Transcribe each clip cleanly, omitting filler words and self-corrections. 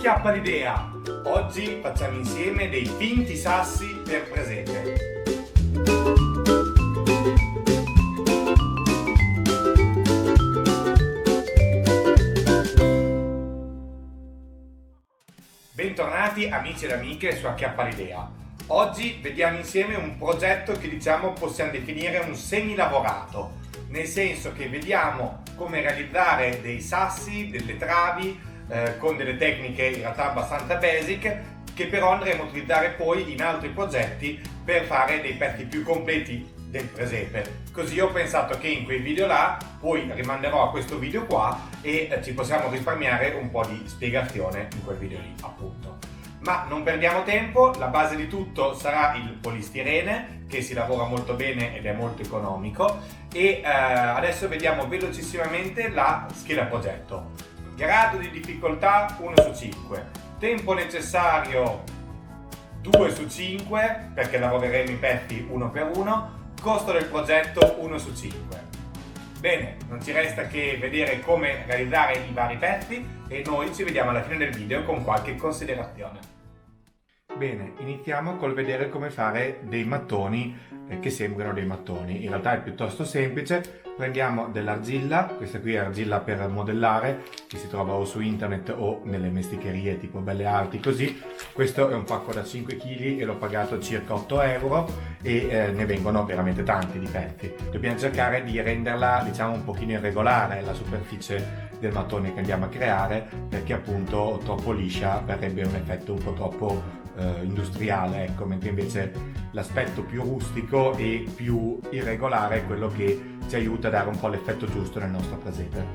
Acchiappa l'idea! Oggi facciamo insieme dei finti sassi per presepe. Bentornati amici ed amiche su Acchiappa l'idea. Oggi vediamo insieme un progetto che possiamo definire un semilavorato, nel senso che vediamo come realizzare dei sassi, delle travi, con delle tecniche in realtà abbastanza basic, che però andremo a utilizzare poi in altri progetti per fare dei pezzi più completi del presepe. Così ho pensato che in quei video là poi rimanderò a questo video qua e ci possiamo risparmiare un po' di spiegazione in quel video lì, appunto. Ma non perdiamo tempo, la base di tutto sarà il polistirene, che si lavora molto bene ed è molto economico, e adesso vediamo velocissimamente la scheda progetto. Grado di difficoltà 1 su 5, tempo necessario 2 su 5 perché lavoreremo i pezzi uno per uno, costo del progetto 1 su 5. Bene, non ci resta che vedere come realizzare i vari pezzi e noi ci vediamo alla fine del video con qualche considerazione. Bene, iniziamo col vedere come fare dei mattoni che sembrano dei mattoni. In realtà è piuttosto semplice. Prendiamo dell'argilla, questa qui è argilla per modellare, che si trova o su internet o nelle mesticherie tipo Belle Arti, così. Questo è un pacco da 5 kg e l'ho pagato circa 8 euro e ne vengono veramente tanti di pezzi. Dobbiamo cercare di renderla, diciamo, un pochino irregolare la superficie del mattone che andiamo a creare, perché appunto troppo liscia verrebbe un effetto un po' troppo industriale, ecco, mentre invece l'aspetto più rustico e più irregolare è quello che ci aiuta a dare un po' l'effetto giusto nel nostro presepe.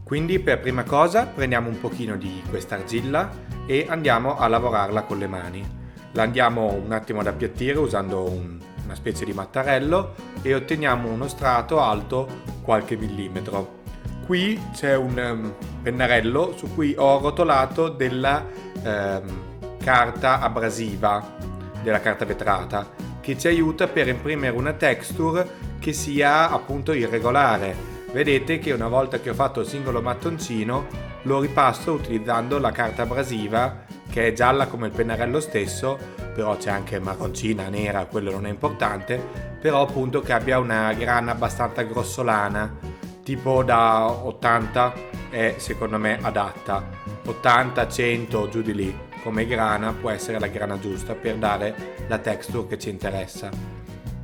Quindi per prima cosa prendiamo un pochino di questa argilla e andiamo a lavorarla con le mani. La andiamo un attimo ad appiattire usando una specie di mattarello e otteniamo uno strato alto qualche millimetro. Qui c'è un pennarello su cui ho rotolato della carta abrasiva, della carta vetrata, che ci aiuta per imprimere una texture che sia appunto irregolare. Vedete che una volta che ho fatto il singolo mattoncino lo ripasso utilizzando la carta abrasiva, che è gialla come il pennarello stesso, però c'è anche marroncina, nera, quello non è importante, però appunto che abbia una grana abbastanza grossolana, tipo da 80 è secondo me adatta, 80, 100 giù di lì come grana può essere la grana giusta per dare la texture che ci interessa.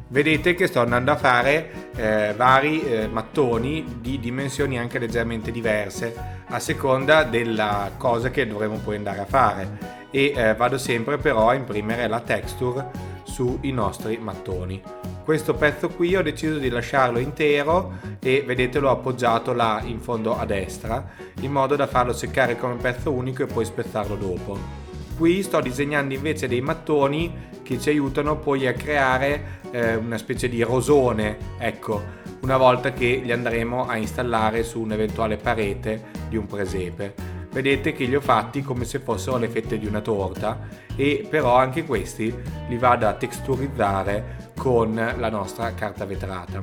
Vedete che sto andando a fare vari mattoni di dimensioni anche leggermente diverse a seconda della cosa che dovremo poi andare a fare e vado sempre però a imprimere la texture sui nostri mattoni. Questo pezzo qui ho deciso di lasciarlo intero e vedete l'ho appoggiato là in fondo a destra in modo da farlo seccare come pezzo unico e poi spezzarlo dopo. Qui sto disegnando invece dei mattoni che ci aiutano poi a creare una specie di rosone, ecco, una volta che li andremo a installare su un'eventuale parete di un presepe. Vedete che li ho fatti come se fossero le fette di una torta e però anche questi li vado a texturizzare con la nostra carta vetrata.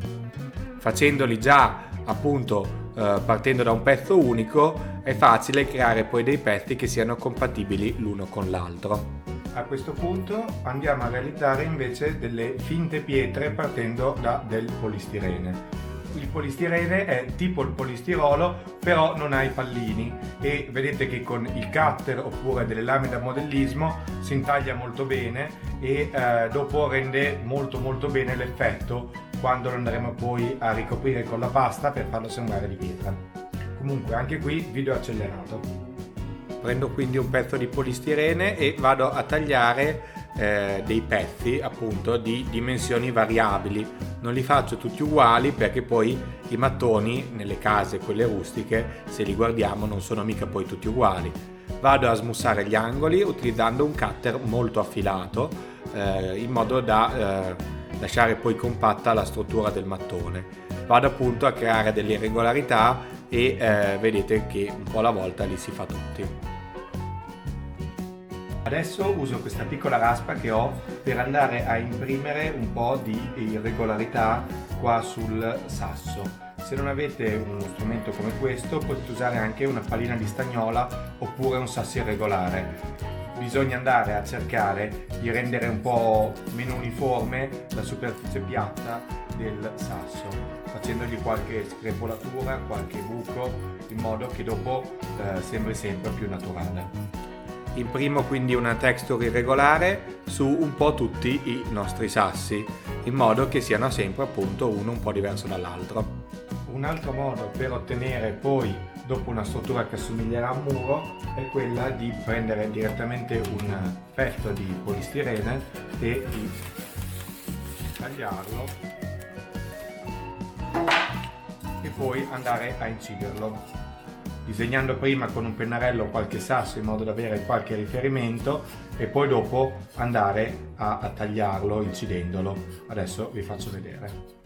Facendoli già appunto partendo da un pezzo unico è facile creare poi dei pezzi che siano compatibili l'uno con l'altro. A questo punto andiamo a realizzare invece delle finte pietre partendo da del polistirene. Il polistirene è tipo il polistirolo, però non ha i pallini e vedete che con il cutter oppure delle lame da modellismo si intaglia molto bene e dopo rende molto bene l'effetto quando lo andremo poi a ricoprire con la pasta per farlo sembrare di pietra. Comunque anche qui video accelerato. Prendo quindi un pezzo di polistirene e vado a tagliare dei pezzi appunto di dimensioni variabili. Non li faccio tutti uguali perché poi i mattoni nelle case, quelle rustiche, se li guardiamo non sono mica poi tutti uguali. Vado a smussare gli angoli utilizzando un cutter molto affilato in modo da lasciare poi compatta la struttura del mattone. Vado appunto a creare delle irregolarità e vedete che un po' alla volta li si fa tutti. Adesso uso questa piccola raspa che ho per andare a imprimere un po' di irregolarità qua sul sasso. Se non avete uno strumento come questo, potete usare anche una pallina di stagnola oppure un sasso irregolare. Bisogna andare a cercare di rendere un po' meno uniforme la superficie piatta del sasso, facendogli qualche screpolatura, qualche buco, in modo che dopo sembri sempre più naturale. Imprimo quindi una texture irregolare su un po' tutti i nostri sassi, in modo che siano sempre appunto uno un po' diverso dall'altro. Un altro modo per ottenere poi dopo una struttura che assomiglierà a un muro è quella di prendere direttamente un pezzo di polistirene e di tagliarlo e poi andare a inciderlo, disegnando prima con un pennarello qualche sasso in modo da avere qualche riferimento e poi dopo andare a tagliarlo incidendolo. Adesso vi faccio vedere.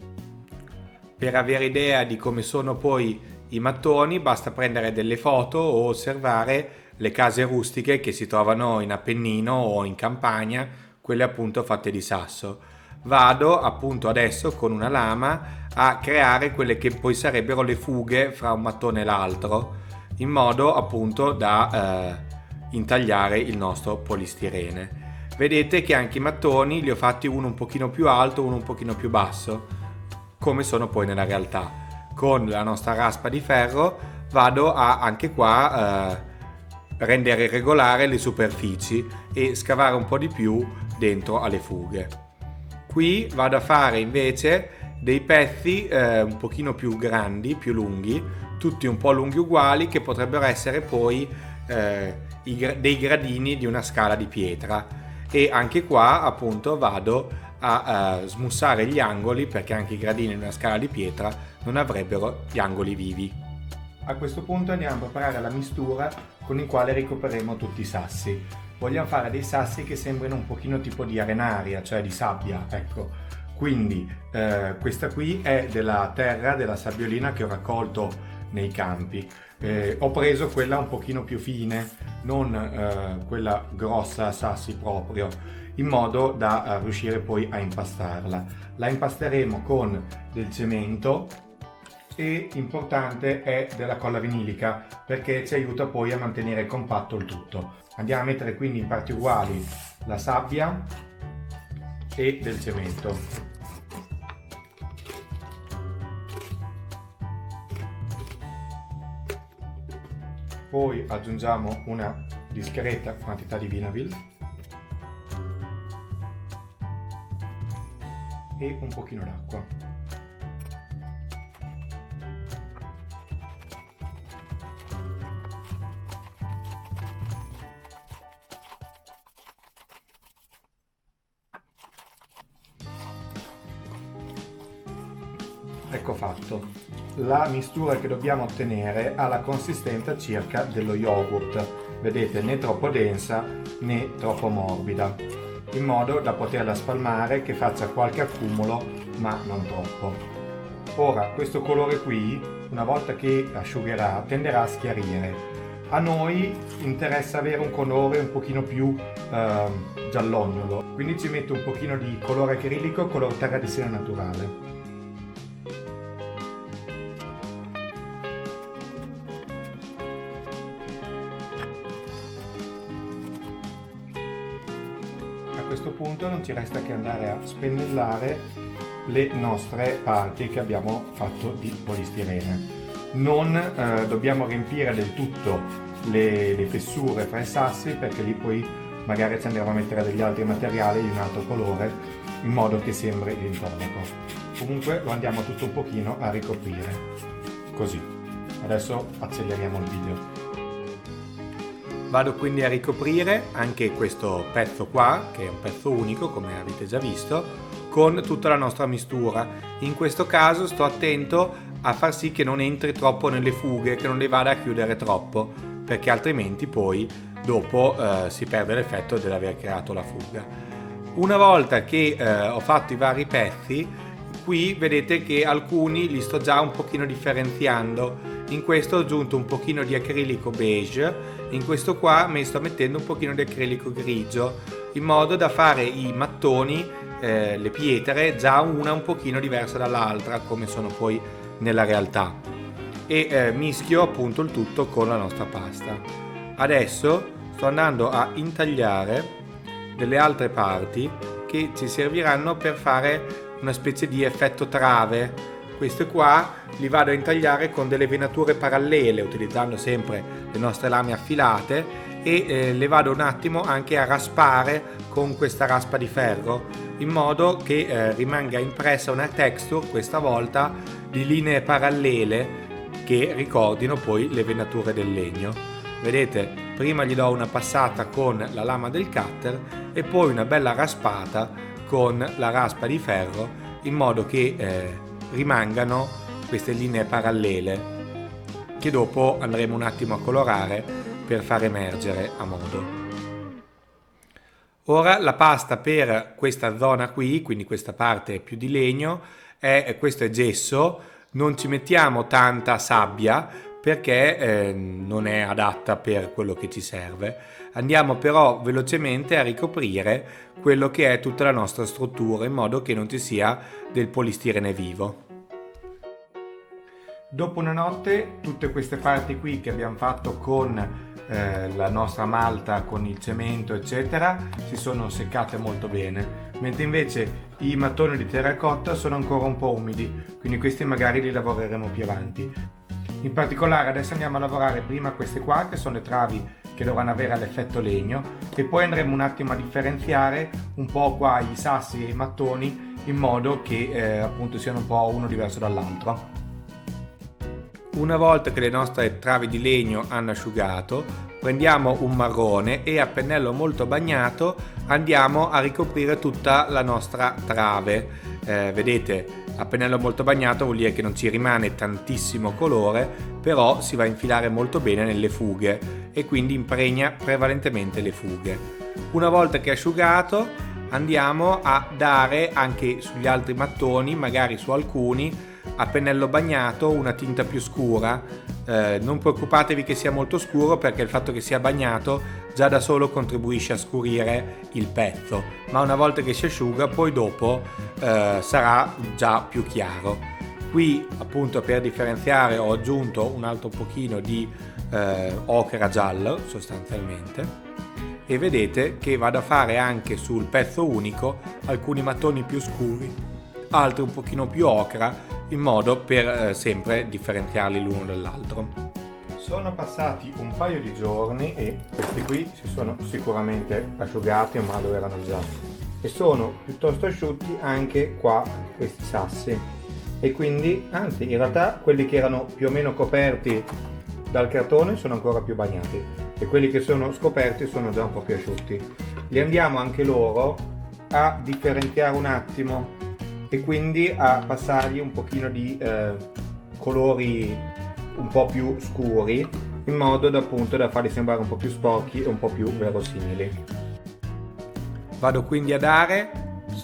Per avere idea di come sono poi i mattoni basta prendere delle foto o osservare le case rustiche che si trovano in Appennino o in campagna, quelle appunto fatte di sasso. Vado appunto adesso con una lama a creare quelle che poi sarebbero le fughe fra un mattone e l'altro, in modo appunto da intagliare il nostro polistirene. Vedete che anche i mattoni li ho fatti uno un pochino più alto, uno un pochino più basso, come sono poi nella realtà. Con la nostra raspa di ferro vado a anche qua rendere irregolare le superfici e scavare un po' di più dentro alle fughe. Qui vado a fare invece dei pezzi un pochino più grandi, più lunghi, tutti un po' lunghi uguali, che potrebbero essere poi dei gradini di una scala di pietra, e anche qua appunto vado a smussare gli angoli, perché anche i gradini di una scala di pietra non avrebbero gli angoli vivi. A questo punto andiamo a preparare la mistura con il quale ricopriremo tutti i sassi. Vogliamo fare dei sassi che sembrino un pochino tipo di arenaria, cioè di sabbia, ecco. Quindi questa qui è della terra, della sabbiolina che ho raccolto nei campi. Ho preso quella un pochino più fine, non quella grossa a sassi proprio, in modo da riuscire poi a impastarla. La impasteremo con del cemento e, importante, è della colla vinilica, perché ci aiuta poi a mantenere compatto il tutto. Andiamo a mettere quindi in parti uguali la sabbia e del cemento. Poi aggiungiamo una discreta quantità di Vinavil e un pochino d'acqua. Ecco fatto. La mistura che dobbiamo ottenere ha la consistenza circa dello yogurt, vedete, né troppo densa né troppo morbida, in modo da poterla spalmare, che faccia qualche accumulo ma non troppo. Ora questo colore qui, una volta che asciugherà, tenderà a schiarire. A noi interessa avere un colore un pochino più giallognolo, quindi ci metto un pochino di colore acrilico, color terra di siena naturale. A questo punto non ci resta che andare a spennellare le nostre parti che abbiamo fatto di polistirene. Non dobbiamo riempire del tutto le fessure fra i sassi, perché lì poi magari ci andremo a mettere degli altri materiali di un altro colore, in modo che sembri l'intonaco. Comunque lo andiamo tutto un pochino a ricoprire, così. Adesso acceleriamo il video. Vado quindi a ricoprire anche questo pezzo qua, che è un pezzo unico come avete già visto, con tutta la nostra mistura. In questo caso sto attento a far sì che non entri troppo nelle fughe, che non le vada a chiudere troppo, perché altrimenti poi dopo si perde l'effetto dell'aver creato la fuga. Una volta che ho fatto i vari pezzi, qui vedete che alcuni li sto già un pochino differenziando. In questo ho aggiunto un pochino di acrilico beige, in questo qua mi sto mettendo un pochino di acrilico grigio, in modo da fare i mattoni, le pietre, già una un pochino diversa dall'altra, come sono poi nella realtà, e mischio appunto il tutto con la nostra pasta. Adesso sto andando a intagliare delle altre parti che ci serviranno per fare una specie di effetto trave. Queste qua li vado a intagliare con delle venature parallele, utilizzando sempre le nostre lame affilate, e le vado un attimo anche a raspare con questa raspa di ferro, in modo che rimanga impressa una texture questa volta di linee parallele che ricordino poi le venature del legno. Vedete, prima gli do una passata con la lama del cutter e poi una bella raspata con la raspa di ferro, in modo che rimangano queste linee parallele che dopo andremo un attimo a colorare per far emergere a modo. Ora la pasta per questa zona qui, quindi questa parte più di legno, questo è gesso. Non ci mettiamo tanta sabbia perché non è adatta per quello che ci serve. Andiamo però velocemente a ricoprire quello che è tutta la nostra struttura, in modo che non ci sia del polistirene vivo. Dopo una notte tutte queste parti qui che abbiamo fatto con la nostra malta, con il cemento eccetera, si sono seccate molto bene, mentre invece i mattoni di terracotta sono ancora un po' umidi, quindi questi magari li lavoreremo più avanti. In particolare adesso andiamo a lavorare prima queste qua, che sono le travi che dovranno avere l'effetto legno, e poi andremo un attimo a differenziare un po' qua i sassi e i mattoni, in modo che appunto siano un po' uno diverso dall'altro. Una volta che le nostre travi di legno hanno asciugato, prendiamo un marrone e a pennello molto bagnato andiamo a ricoprire tutta la nostra trave. Vedete, a pennello molto bagnato vuol dire che non ci rimane tantissimo colore, però si va a infilare molto bene nelle fughe e quindi impregna prevalentemente le fughe. Una volta che è asciugato andiamo a dare anche sugli altri mattoni, magari su alcuni, a pennello bagnato una tinta più scura. Non preoccupatevi che sia molto scuro, perché il fatto che sia bagnato già da solo contribuisce a scurire il pezzo, ma una volta che si asciuga poi dopo sarà già più chiaro. Qui appunto per differenziare ho aggiunto un altro pochino di ocra giallo sostanzialmente, e vedete che vado a fare anche sul pezzo unico alcuni mattoni più scuri, altri un pochino più ocra, in modo per sempre differenziarli l'uno dall'altro. Sono passati un paio di giorni e questi qui si sono sicuramente asciugati, ma lo erano già, e sono piuttosto asciutti anche qua questi sassi, e quindi anzi in realtà quelli che erano più o meno coperti dal cartone sono ancora più bagnati, e quelli che sono scoperti sono già un po' più asciutti. Li andiamo anche loro a differenziare un attimo e quindi a passargli un pochino di colori un po' più scuri, in modo da appunto da farli sembrare un po' più sporchi e un po' più verosimili. Vado quindi a dare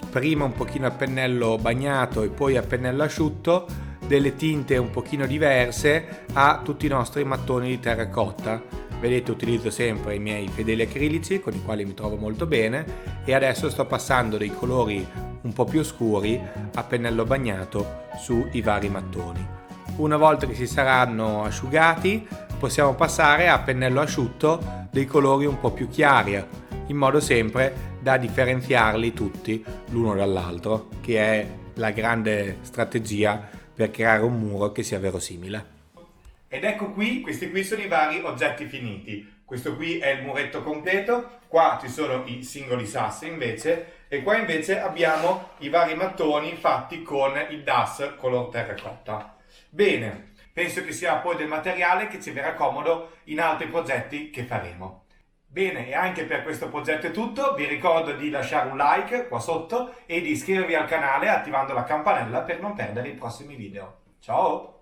prima un pochino a pennello bagnato e poi a pennello asciutto delle tinte un pochino diverse a tutti i nostri mattoni di terracotta. Vedete, utilizzo sempre i miei fedeli acrilici con i quali mi trovo molto bene, e adesso sto passando dei colori un po' più scuri a pennello bagnato sui vari mattoni. Una volta che si saranno asciugati possiamo passare a pennello asciutto dei colori un po' più chiari, in modo sempre da differenziarli tutti l'uno dall'altro, che è la grande strategia per creare un muro che sia verosimile. Ed ecco qui, questi qui sono i vari oggetti finiti. Questo qui è il muretto completo, qua ci sono i singoli sassi invece, e qua invece abbiamo i vari mattoni fatti con il DAS color terracotta. Bene, penso che sia poi del materiale che ci verrà comodo in altri progetti che faremo. Bene, e anche per questo progetto è tutto. Vi ricordo di lasciare un like qua sotto e di iscrivervi al canale attivando la campanella per non perdere i prossimi video. Ciao!